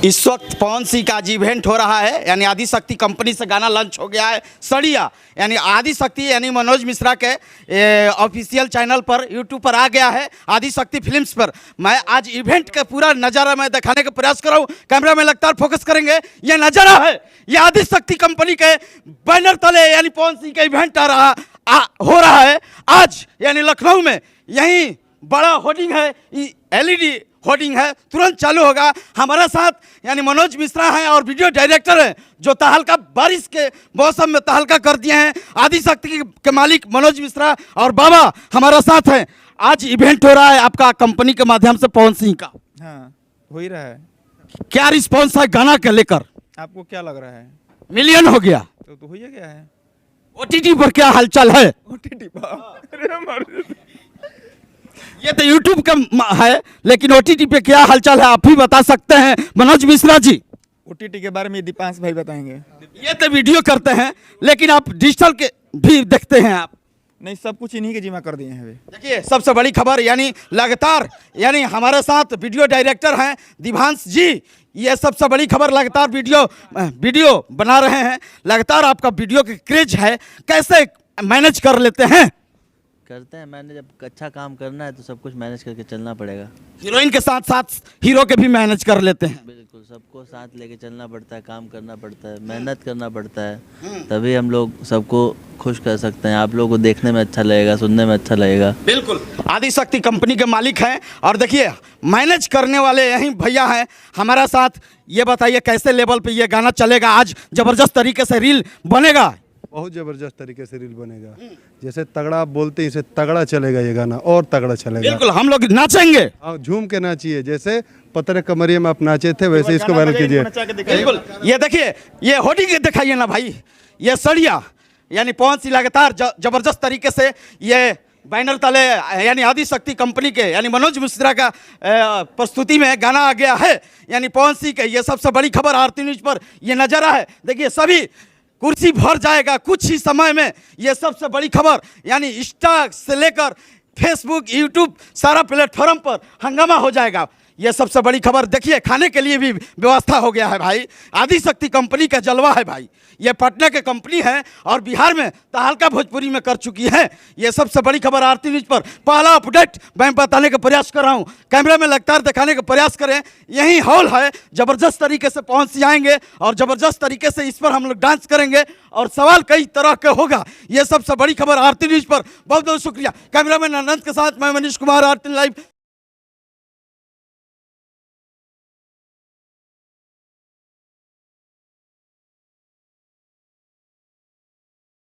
इस वक्त पवन सिंह का आज इवेंट हो रहा है, यानी आदिशक्ति कंपनी से गाना लॉन्च हो गया है सड़िया, यानी आदिशक्ति यानी मनोज मिश्रा के ऑफिशियल चैनल पर यूट्यूब पर आ गया है आदिशक्ति फिल्म्स पर। मैं आज इवेंट का पूरा नज़ारा मैं दिखाने का प्रयास कर रहा हूँ, कैमरा में लगातार फोकस करेंगे। ये नज़ारा है, ये आदिशक्ति कंपनी के बैनर तले यानी पवन सिंह का इवेंट हो रहा है आज, यानी लखनऊ में। यहीं बड़ा होर्डिंग है, LED होर्डिंग है, तुरंत चालू होगा। हमारे साथ यानी मनोज मिश्रा हैं और वीडियो डायरेक्टर हैं जो तहलका बारिश के मौसम में तहलका कर दिए हैं। आदिशक्ति के मालिक मनोज मिश्रा और बाबा हमारे साथ हैं। आज इवेंट हो रहा है आपका कंपनी के माध्यम से पवन सिंह का। हाँ, हो ही रहा है। क्या रिस्पॉन्स है गाना के लेकर? आपको क्या लग रहा है? मिलियन हो गया तो हो ही गया है। OTT पर क्या हालचाल है? OTT पर ये तो YouTube का है, लेकिन OTT पे क्या हालचाल है आप ही बता सकते हैं मनोज मिश्रा जी। OTT के बारे में दीपांश भाई बताएंगे। ये तो वीडियो करते हैं, लेकिन आप डिजिटल के भी देखते हैं आप? नहीं, सब कुछ इन्हीं के जिम्मा कर दिए हैं वे। देखिए सबसे बड़ी खबर यानी लगातार यानी हमारे साथ वीडियो डायरेक्टर हैं दिभांश जी। ये सबसे बड़ी खबर, लगातार वीडियो बना रहे हैं, लगातार आपका वीडियो के क्रेज है, कैसे मैनेज कर लेते हैं? करते हैं मैंने, जब अच्छा काम करना है तो सब कुछ मैनेज करके चलना पड़ेगा। हीरोइन के साथ साथ हीरो के भी मैनेज कर लेते हैं? बिल्कुल, सबको साथ लेके चलना पड़ता है, काम करना पड़ता है, मेहनत करना पड़ता है, तभी हम लोग सबको खुश कर सकते हैं। आप लोगों को देखने में अच्छा लगेगा, सुनने में अच्छा लगेगा। बिल्कुल, आदिशक्ति कंपनी के मालिक हैं और देखिए मैनेज करने वाले यही भैया हैं हमारा साथ। ये बताइए कैसे लेवल पे ये गाना चलेगा? आज जबरदस्त तरीके से रील बनेगा, बहुत ज़बरदस्त तरीके से रील बनेगा। जैसे तगड़ा आप बोलते हैं, इसे तगड़ा चलेगा ये गाना, और तगड़ा चलेगा। बिल्कुल, हम लोग नाचेंगे। आप झूम के नाचिए, जैसे पतरे कमरिया में आप नाचे थे वैसे इसको वायरल कीजिए। बिल्कुल, ये देखिए ये होर्डिंग दिखाइए ना भाई, ये सड़िया यानी पवन सिंह लगातार जबरदस्त तरीके से ये बैनर तले यानी आदिशक्ति कंपनी के यानी मनोज मिश्रा का प्रस्तुति में गाना आ गया है यानी पवन सिंह के। ये सबसे बड़ी खबर आरती न्यूज पर ये नज़ारा है। देखिए सभी कुर्सी भर जाएगा कुछ ही समय में। ये सबसे बड़ी खबर यानी इंस्टा से लेकर फेसबुक, यूट्यूब सारा प्लेटफॉर्म पर हंगामा हो जाएगा। ये सबसे बड़ी खबर। देखिए खाने के लिए भी व्यवस्था हो गया है भाई। आदिशक्ति कंपनी का जलवा है भाई। ये पटना के कंपनी है और बिहार में तहलका भोजपुरी में कर चुकी है। ये सबसे बड़ी खबर आरती न्यूज पर पहला अपडेट मैं बताने का प्रयास कर रहा हूँ, कैमरा में लगातार दिखाने का प्रयास करें। यही हॉल है, जबरदस्त तरीके से पहुँच आएंगे और जबरदस्त तरीके से इस पर हम लोग डांस करेंगे और सवाल कई तरह का होगा। ये सबसे बड़ी खबर आरती न्यूज पर। बहुत बहुत शुक्रिया। कैमरा मैन आनंद के साथ मैं मनीष कुमार, आरती लाइव।